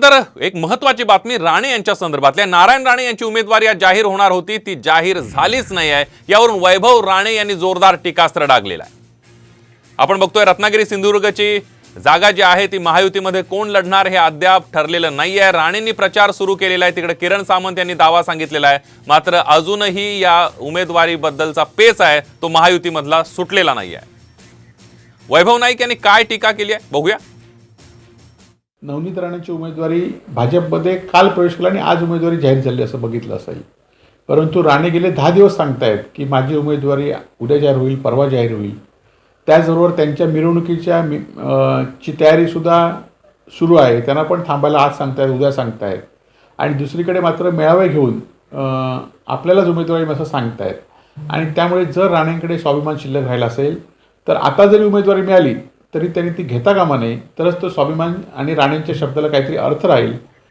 त्यानंतर एक महत्त्वाची बातमी राणे यांच्या संदर्भातल्या नारायण राणे यांची उमेदवारी आज जाहीर होणार होती, ती जाहीर झालीच नाही आहे। यावरून वैभव राणे यांनी जोरदार टीकास्त्र डागलेला आहे। आपण बघतोय रत्नागिरी सिंधुदुर्गची जागा जी आहे ती महायुतीमध्ये कोण लढणार हे अद्याप ठरलेलं नाही आहे। राणेंनी प्रचार सुरू केलेला आहे, तिकडे किरण सामंत यांनी दावा सांगितलेला आहे, मात्र अजूनही या उमेदवारीबद्दलचा पेच आहे तो महायुतीमधला सुटलेला नाही आहे। वैभव नाईक यांनी काय टीका केली आहे बघूया। नवनीत राणेंची उमेदवारी भाजपमध्ये काल प्रवेश केला आणि आज उमेदवारी जाहीर झाली असं बघितलं असेल, परंतु राणे गेले 10 दिवस सांगतायत की माझी उमेदवारी उद्या जाहीर होईल, परवा जाहीर होईल। त्याचबरोबर त्यांच्या मिरवणुकीच्या ची तयारीसुद्धा सुरू आहे, त्यांना पण थांबायला आज सांगतायत, उद्या सांगतायत। आणि दुसरीकडे मात्र मेळावे घेऊन आपल्यालाच उमेदवारी असं सांगतायत। आणि त्यामुळे जर राणेंकडे स्वाभिमान शिल्लक राहिला असेल तर आता जरी उमेदवारी मिळाली तरी त्यांनी ती घेता कामा नये, तरच तो स्वाभिमान आणि राणेंच्या शब्दाला काहीतरी अर्थ राहील